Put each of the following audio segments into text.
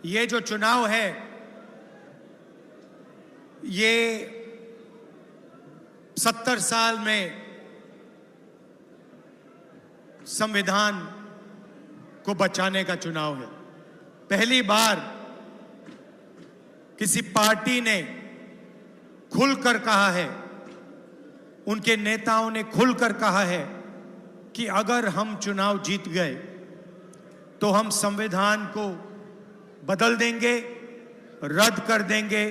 ये जो चुनाव है ये 70 साल में संविधान को बचाने का चुनाव है। पहली बार किसी पार्टी ने खुलकर कहा है, उनके नेताओं ने खुलकर कहा है कि अगर हम चुनाव जीत गए तो हम संविधान को बदल देंगे, रद्द कर देंगे,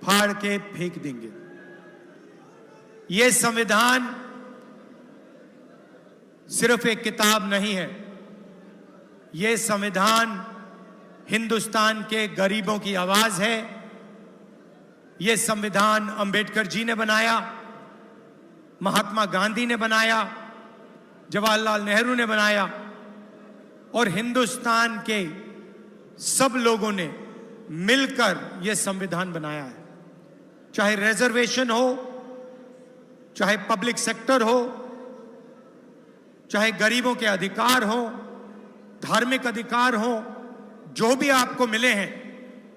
फाड़ के फेंक देंगे। यह संविधान सिर्फ एक किताब नहीं है, यह संविधान हिंदुस्तान के गरीबों की आवाज है। यह संविधान अंबेडकर जी ने बनाया, महात्मा गांधी ने बनाया, जवाहरलाल नेहरू ने बनाया और हिंदुस्तान के सब लोगों ने मिलकर यह संविधान बनाया है। चाहे रिजर्वेशन हो, चाहे पब्लिक सेक्टर हो, चाहे गरीबों के अधिकार हो, धार्मिक अधिकार हो, जो भी आपको मिले हैं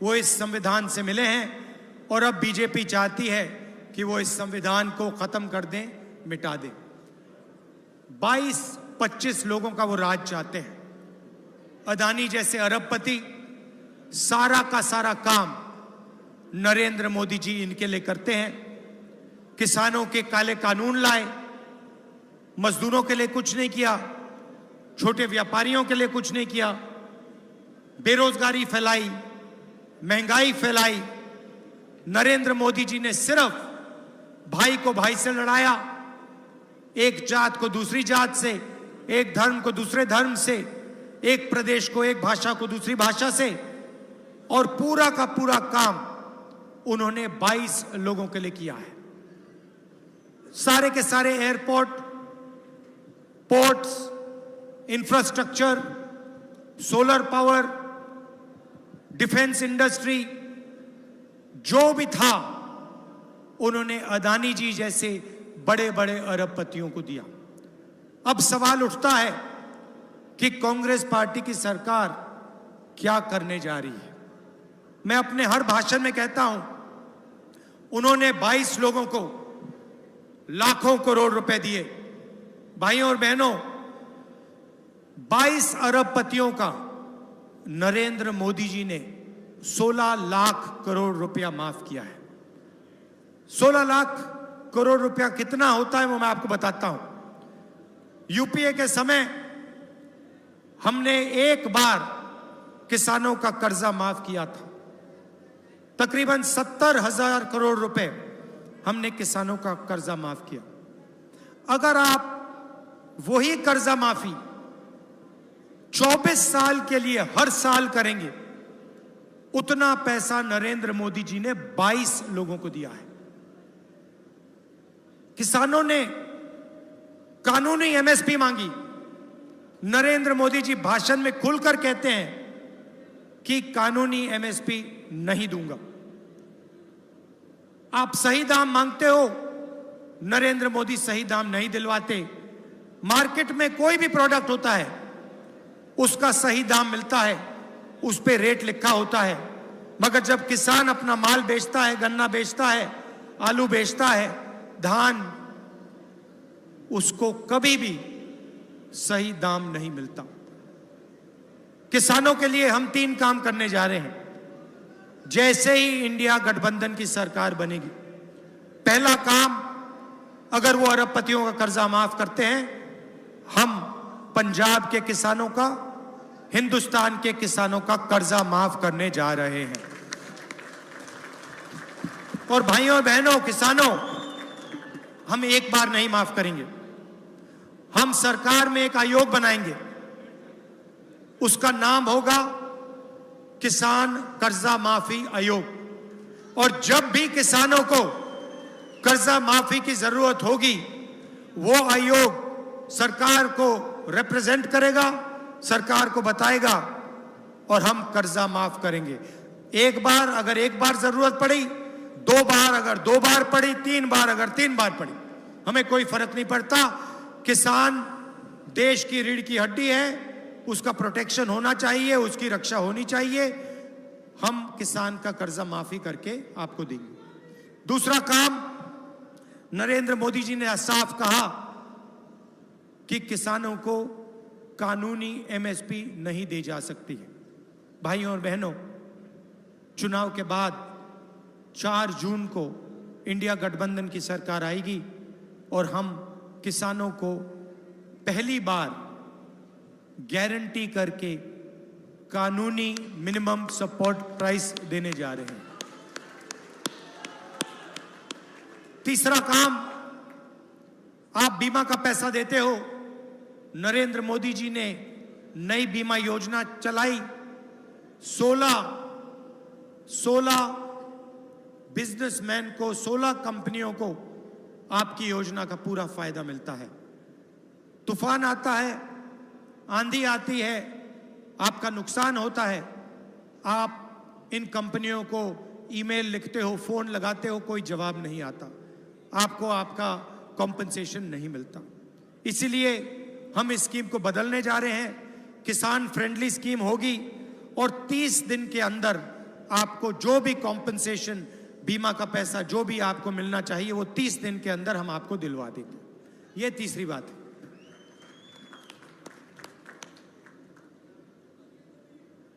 वो इस संविधान से मिले हैं। और अब बीजेपी चाहती है कि वो इस संविधान को खत्म कर दें, मिटा दें। 22-25 लोगों का वो राज चाहते हैं। अदानी जैसे अरबपति सारा का सारा काम नरेंद्र मोदी जी इनके लिए करते हैं। किसानों के काले कानून लाए, मजदूरों के लिए कुछ नहीं किया, छोटे व्यापारियों के लिए कुछ नहीं किया, बेरोजगारी फैलाई, महंगाई फैलाई। नरेंद्र मोदी जी ने सिर्फ भाई को भाई से लड़ाया, एक जात को दूसरी जात से, एक धर्म को दूसरे धर्म से, एक प्रदेश को एक भाषा को दूसरी भाषा से, और पूरा का पूरा काम उन्होंने 22 लोगों के लिए किया है। सारे के सारे airport, ports, infrastructure, solar power, defence industry, जो भी था उन्होंने अदानी जी जैसे बड़े बड़े अरबपतियों को दिया। अब सवाल उठता है कि कांग्रेस पार्टी की सरकार क्या करने जा रही है। मैं अपने हर भाषण में कहता हूं, उन्होंने 22 लोगों को लाखों करोड़ रुपए दिए। भाइयों और बहनों, 22 अरबपतियों का नरेंद्र मोदी जी ने 16 लाख करोड़ रुपया माफ किया है। 16 लाख करोड़ रुपया कितना होता है वो मैं आपको बताता हूं। यूपीए के समय हमने एक बार किसानों का कर्जा माफ किया था। तकरीबन 70,000 करोड़ रुपए हमने किसानों का कर्जा माफ किया। अगर आप वही कर्जा माफी 24 साल के लिए हर साल करेंगे, उतना पैसा नरेंद्र मोदी जी ने 22 लोगों को दिया है। किसानों ने कानूनी एमएसपी मांगी। नरेंद्र मोदी जी भाषण में खुलकर कहते हैं कि कानूनी एमएसपी नहीं दूंगा। आप सही दाम मांगते हो, नरेंद्र मोदी सही दाम नहीं दिलवाते। मार्केट में कोई भी प्रोडक्ट होता है, उसका सही दाम मिलता है, उस पे रेट लिखा होता है, मगर जब किसान अपना माल बेचता है, गन्ना बेचता है, आलू बेचता है, धान, उसको कभी भी सही दाम नहीं मिलता। किसानों के लिए हम 3 काम करने जा रहे हैं जैसे ही इंडिया गठबंधन की सरकार बनेगी। पहला काम, अगर वो अरबपतियों का कर्जा माफ करते हैं, हम पंजाब के किसानों का, हिंदुस्तान के किसानों का कर्जा माफ करने जा रहे हैं। और भाइयों और बहनों, किसानों, हम एक बार नहीं माफ करेंगे। हम सरकार में एक आयोग बनाएंगे, उसका नाम होगा किसान कर्जा माफी आयोग। और जब भी किसानों को कर्जा माफी की जरूरत होगी, वो आयोग सरकार को रिप्रेजेंट करेगा, सरकार को बताएगा और हम कर्जा माफ करेंगे। एक बार अगर एक बार जरूरत पड़ी, 2 बार अगर 2 बार पड़ी, 3 बार अगर 3 बार पड़ी, हमें कोई फर्क नहीं पड़ता। किसान देश की रीढ़ की हड्डी है, उसका प्रोटेक्शन होना चाहिए, उसकी रक्षा होनी चाहिए। हम किसान का कर्जा माफी करके आपको देंगे। दूसरा काम, नरेंद्र मोदी जी ने साफ कहा कि किसानों को कानूनी एमएसपी नहीं दी जा सकती है। भाइयों और बहनों, चुनाव के बाद 4 जून को इंडिया गठबंधन की सरकार आएगी और हम किसानों को पहली बार गारंटी करके कानूनी मिनिमम सपोर्ट प्राइस देने जा रहे हैं। तीसरा काम, आप बीमा का पैसा देते हो। नरेंद्र मोदी जी ने नई बीमा योजना चलाई। 16 बिजनेसमैन को, 16 कंपनियों को आपकी योजना का पूरा फायदा मिलता है। तूफान आता है, आंधी आती है, आपका नुकसान होता है, आप इन कंपनियों को ईमेल लिखते हो, फोन लगाते हो, कोई जवाब नहीं आता, आपको आपका कॉम्पनसेशन नहीं मिलता। इसीलिए हम इस स्कीम को बदलने जा रहे हैं। किसान फ्रेंडली स्कीम होगी और 30 दिन के अंदर आपको जो भी कॉम्पनसेशन, बीमा का पैसा जो भी आपको मिलना चाहिए, वो 30 दिन के अंदर हम आपको दिलवा देंगे। ये तीसरी बात है।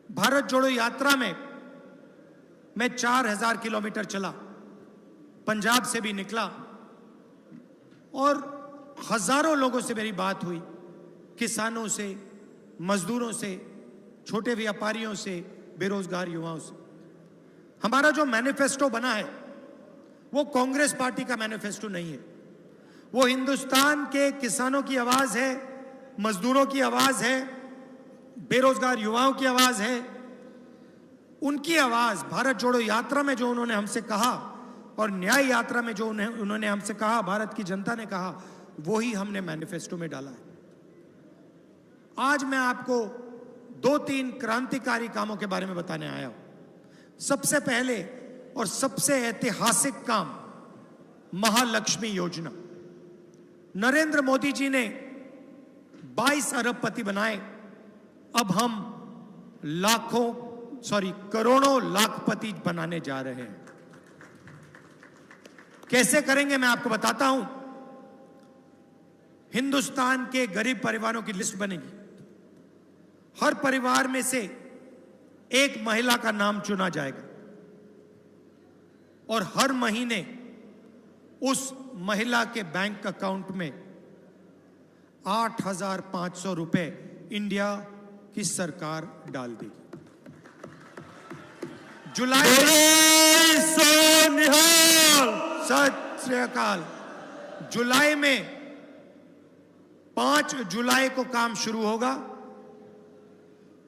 भारत जोड़ो यात्रा में मैं 4000 किलोमीटर चला, पंजाब से भी निकला और हजारों लोगों से मेरी बात हुई, किसानों से, मजदूरों से, छोटे व्यापारियों से, बेरोजगार युवाओं से। हमारा जो मैनिफेस्टो बना है वो कांग्रेस पार्टी का मैनिफेस्टो नहीं है, वो हिंदुस्तान के किसानों की आवाज है, मजदूरों की आवाज है, बेरोजगार युवाओं की आवाज है। उनकी आवाज भारत जोड़ो यात्रा में जो उन्होंने हमसे कहा और न्याय यात्रा में जो उन्होंने हमसे कहा, भारत की जनता ने कहा, वो ही हमने मैनिफेस्टो में डाला है। आज मैं आपको 2-3 क्रांतिकारी कामों के बारे में बताने आया हूं। सबसे पहले और सबसे ऐतिहासिक काम, महालक्ष्मी योजना। नरेंद्र मोदी जी ने 22 अरबपति बनाए, अब हम करोड़ों लाखपति बनाने जा रहे हैं। कैसे करेंगे मैं आपको बताता हूं। हिंदुस्तान के गरीब परिवारों की लिस्ट बनेगी, हर परिवार में से एक महिला का नाम चुना जाएगा और हर महीने उस महिला के बैंक अकाउंट में 8,500 रुपए इंडिया की सरकार डाल देगी। जुलाई सत श्री अकाल। जुलाई में 5 जुलाई को काम शुरू होगा।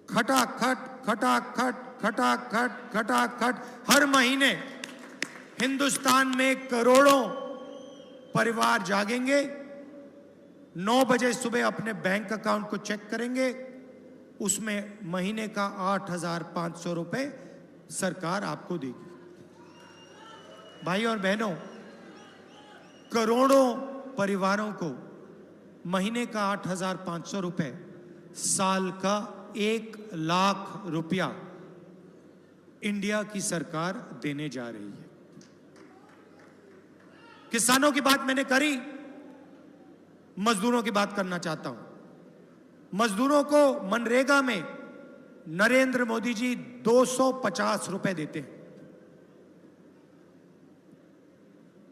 खटाखट खटाखट खटाखट खटाखट हर महीने हिंदुस्तान में करोड़ों परिवार जागेंगे, 9 बजे सुबह अपने बैंक अकाउंट को चेक करेंगे, उसमें महीने का 8,500 रुपए सरकार आपको देगी। भाई और बहनों, करोड़ों परिवारों को महीने का 8,500 रुपए, साल का 1 लाख रुपया इंडिया की सरकार देने जा रही है। किसानों की बात मैंने करी, मजदूरों की बात करना चाहता हूं। मजदूरों को मनरेगा में नरेंद्र मोदी जी 250 रुपए देते हैं।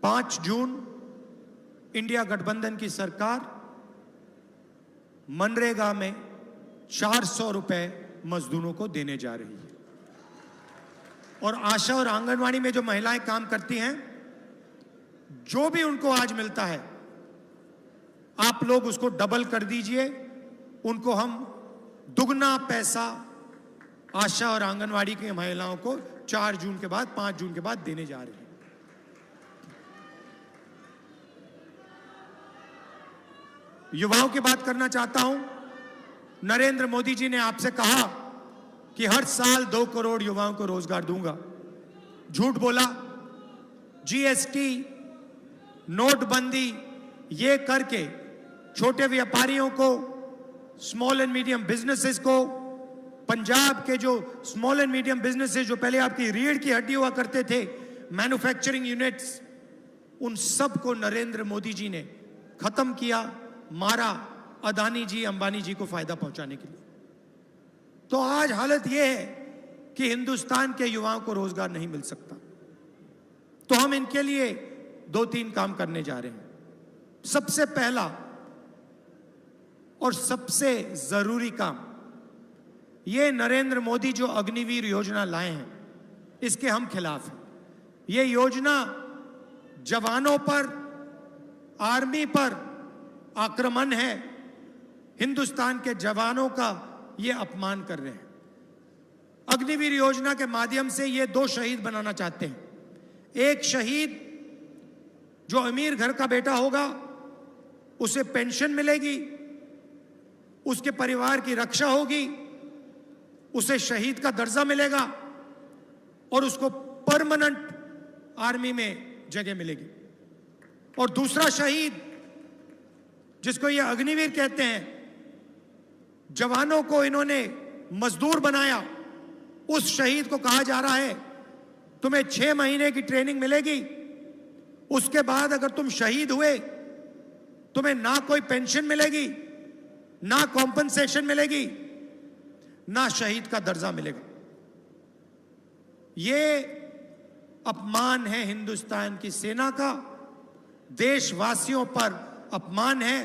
5 जून इंडिया गठबंधन की सरकार मनरेगा में 400 रुपए मजदूरों को देने जा रही है। और आशा और आंगनवाड़ी में जो महिलाएं काम करती हैं, जो भी उनको आज मिलता है, आप लोग उसको डबल कर दीजिए। उनको हम दुगना पैसा आशा और आंगनवाड़ी की महिलाओं को 4 जून के बाद, 5 जून के बाद देने जा रहे हैं। युवाओं की बात करना चाहता हूं। नरेंद्र मोदी जी ने आपसे कहा कि हर साल 2 करोड़ युवाओं को रोजगार दूंगा। झूठ बोला। जीएसटी, नोटबंदी, ये करके छोटे व्यापारियों को, स्मॉल एंड मीडियम बिजनेसेस को पंजाब के जो स्मॉल एंड मीडियम बिजनेसेस, जो पहले आपकी रीढ़ की हड्डी हुआ करते थे, मैन्युफैक्चरिंग यूनिट्स, उन सब को नरेंद्र मोदी जी ने खत्म किया, मारा, अदानी जी, अंबानी जी को फायदा पहुंचाने के लिए। तो आज हालत यह है कि हिंदुस्तान के युवाओं को रोजगार नहीं मिल सकता। तो हम इनके लिए 2-3 काम करने जा रहे हैं। सबसे पहला और सबसे जरूरी काम, ये नरेंद्र मोदी जो अग्निवीर योजना लाए हैं, इसके हम खिलाफ हैं। ये योजना जवानों पर, आर्मी पर आक्रमण है। हिंदुस्तान के जवानों का ये अपमान कर रहे हैं। अग्निवीर योजना के माध्यम से ये 2 शहीद बनाना चाहते हैं। एक शहीद जो अमीर घर का बेटा होगा, उसे पेंशन मिलेगी, उसके परिवार की रक्षा होगी, उसे शहीद का दर्जा मिलेगा और उसको परमानेंट आर्मी में जगह मिलेगी। और दूसरा शहीद, जिसको ये अग्निवीर कहते हैं, जवानों को इन्होंने मजदूर बनाया, उस शहीद को कहा जा रहा है तुम्हें 6 महीने की ट्रेनिंग मिलेगी, उसके बाद अगर तुम शहीद हुए तुम्हें ना कोई पेंशन मिलेगी, ना कॉम्पनसेशन मिलेगी, ना शहीद का दर्जा मिलेगा। यह अपमान है हिंदुस्तान की सेना का, देशवासियों पर अपमान है।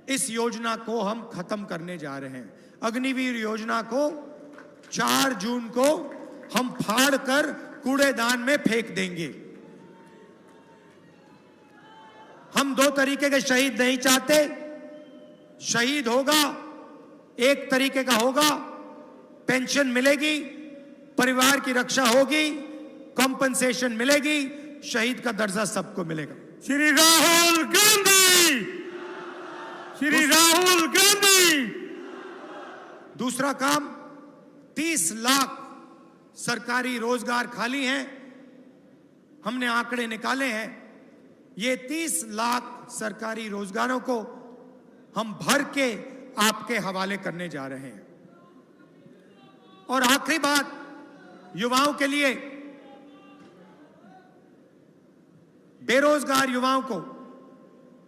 इस योजना को हम खत्म करने जा रहे हैं। अग्निवीर योजना को 4 जून को हम फाड़ कर कूड़ेदान में फेंक देंगे। हम 2 तरीके के शहीद नहीं चाहते। शहीद होगा, एक तरीके का होगा, पेंशन मिलेगी, परिवार की रक्षा होगी, कॉम्पनसेशन मिलेगी, शहीद का दर्जा सबको मिलेगा। श्री राहुल गांधी, श्री राहुल गांधी। दूसरा काम, 30 लाख सरकारी रोजगार खाली हैं। हमने आंकड़े निकाले हैं। ये 30 लाख सरकारी रोजगारों को हम भर के आपके हवाले करने जा रहे हैं। और आखिरी बात, युवाओं के लिए, बेरोजगार युवाओं को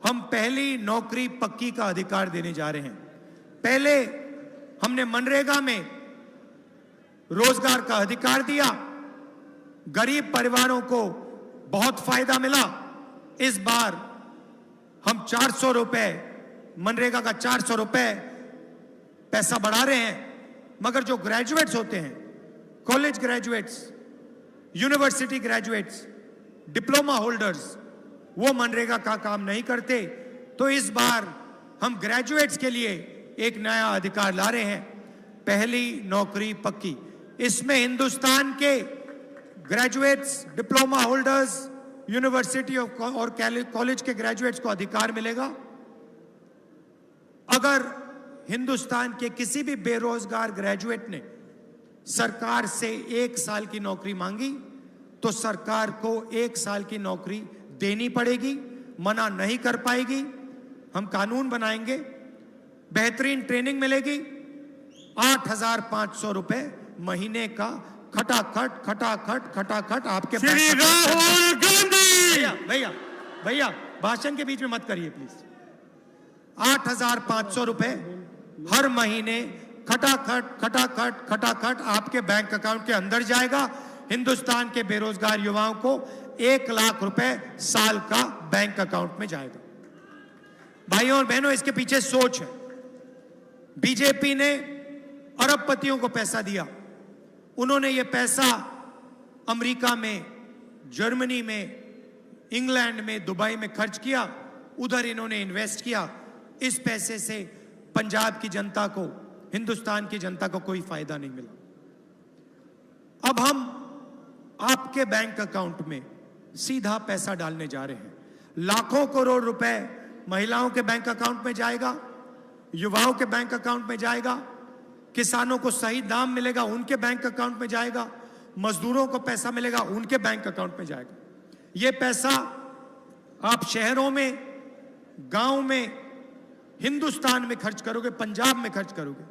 हम पहली नौकरी पक्की का अधिकार देने जा रहे हैं। पहले हमने मनरेगा में रोजगार का अधिकार दिया, गरीब परिवारों को बहुत फायदा मिला। इस बार हम 400 रुपए, मनरेगा का 400 रुपए पैसा बढ़ा रहे हैं। मगर जो ग्रेजुएट्स होते हैं, college graduates, university graduates, diploma holders, वो मनरेगा का काम नहीं करते। तो इस बार हम ग्रेजुएट्स के लिए एक नया अधिकार ला रहे हैं, पहली नौकरी पक्की। इसमें हिंदुस्तान के ग्रेजुएट्स, डिप्लोमा होल्डर्स, यूनिवर्सिटी और कॉलेज के ग्रेजुएट्स को अधिकार मिलेगा। अगर हिंदुस्तान के किसी भी बेरोजगार ग्रेजुएट ने सरकार से 1 साल की नौकरी मांगी, तो सरकार को 1 साल की नौकरी देनी पड़ेगी, मना नहीं कर पाएगी। हम कानून बनाएंगे, बेहतरीन ट्रेनिंग मिलेगी, 8,500 रुपए महीने का खटाखट खटाखट खटाखट आपके। श्री राहुल गांधी। भैया भैया भैया भाषण के बीच में मत करिए प्लीज। 8,500 रुपए हर महीने खटाखट खटाखट खटाखट आपके बैंक अकाउंट के अंदर जाएगा। हिंदुस्तान के बेरोजगार युवाओं को 1 लाख रुपए साल का बैंक अकाउंट में जाएगा। भाइयों और बहनों, इसके पीछे सोच है। बीजेपी ने अरबपतियों को पैसा दिया। उन्होंने ये पैसा अमेरिका में, जर्मनी में, इंग्लैंड में, दुबई में खर्च किया। उधर इन्होंने इन्वेस्ट किया। इस पैसे से पंजाब की जनता को, हिंदुस्तान की जनता को कोई फायदा नहीं मिला। अब हम आपके बैंक अकाउंट में सीधा पैसा डालने जा रहे हैं। लाखों करोड़ रुपए महिलाओं के बैंक अकाउंट में जाएगा, युवाओं के बैंक अकाउंट में जाएगा, किसानों को सही दाम मिलेगा, उनके बैंक अकाउंट में जाएगा, मजदूरों को पैसा मिलेगा, उनके बैंक अकाउंट में जाएगा। यह पैसा आप शहरों में, गांव में, हिंदुस्तान में खर्च करोगे, पंजाब में खर्च करोगे।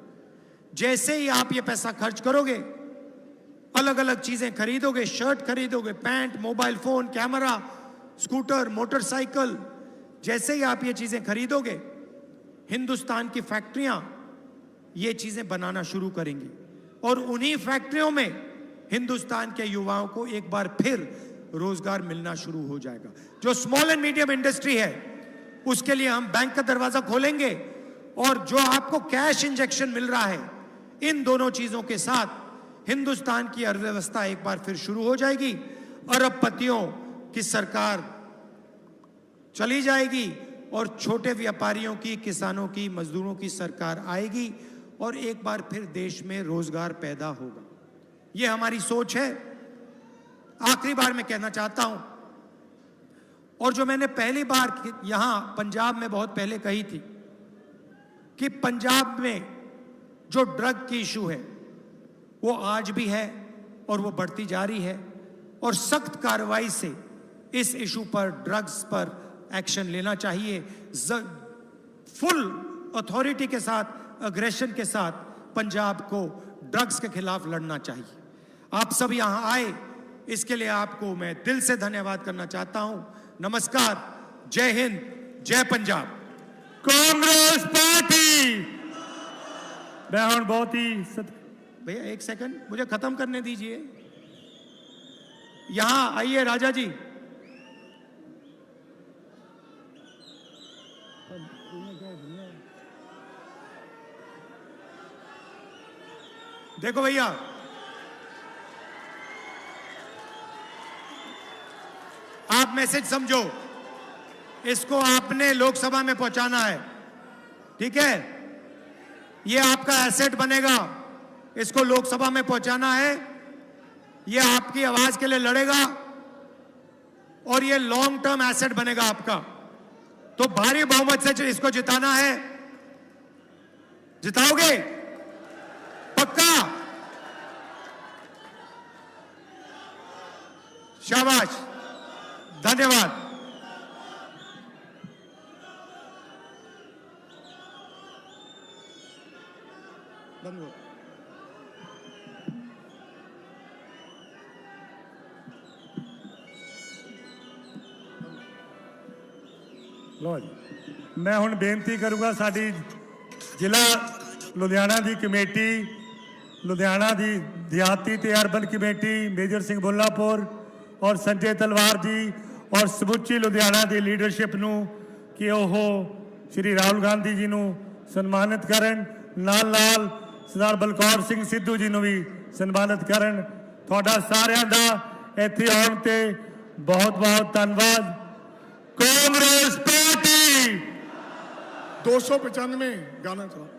जैसे ही आप ये पैसा खर्च करोगे, अलग अलग चीजें खरीदोगे, शर्ट खरीदोगे, pant, mobile phone, camera, scooter, motorcycle, जैसे ही आप ये चीजें खरीदोगे, हिंदुस्तान की फैक्ट्रियां ये चीजें बनाना शुरू करेंगी और उन्हीं फैक्ट्रियों में हिंदुस्तान के युवाओं को एक बार फिर रोजगार मिलना शुरू हो जाएगा। जो स्मॉल एंड मीडियम इंडस्ट्री है उसके लिए हम बैंक का दरवाजा खोलेंगे और जो आपको कैश इंजेक्शन मिल रहा है, इन दोनों चीजों के साथ हिंदुस्तान की अर्थव्यवस्था एक बार फिर शुरू हो जाएगी। अरबपतियों की सरकार चली जाएगी और छोटे व्यापारियों की, किसानों की, मजदूरों की सरकार आएगी और एक बार फिर देश में रोजगार पैदा होगा। यह हमारी सोच है। आखिरी बार मैं कहना चाहता हूं, और जो मैंने पहली बार यहां पंजाब में बहुत पहले कही थी, कि पंजाब में जो ड्रग की इशू है वो आज भी है और वो बढ़ती जा रही है और सख्त कार्रवाई से इस इशू पर, ड्रग्स पर एक्शन लेना चाहिए। फुल अथॉरिटी के साथ, अग्रेशन के साथ पंजाब को ड्रग्स के खिलाफ लड़ना चाहिए। आप सब यहां आए, इसके लिए आपको मैं दिल से धन्यवाद करना चाहता हूं। नमस्कार, जय हिंद, जय पंजाब। कांग्रेस पार्टी। मैं हूं बहुत ही भैया एक सेकंड मुझे खत्म करने दीजिए। यहां आइए राजा जी। देखो भैया, आप मैसेज समझो, इसको आपने लोकसभा में पहुंचाना है, ठीक है? ये आपका एसेट बनेगा, इसको लोकसभा में पहुंचाना है। ये आपकी आवाज के लिए लड़ेगा और ये लॉन्ग टर्म एसेट बनेगा आपका। तो भारी बहुमत से इसको जिताना है। जिताओगे? पक्का? शाबाश, धन्यवाद। लो जी, मैं हुण बेनती करूँगा साडी जिला लुधियाना की कमेटी, लुधियाना की देहाती ते अर्बन कमेटी, मेजर सिंह बुल्लापुर और संजय तलवार जी और समुची लुधियाना की लीडरशिप नूं कि ओह श्री राहुल गांधी जी नूं सन्मानित करन, नाल नाल सरदार बलकौर सिंह सिद्धू जी नूं भी सन्मानित करन। तुहाडा सारिआं दा इत्थे आउण ते बहुत बहुत धन्नवाद। कांग्रेस पार्टी 295 गाना चला।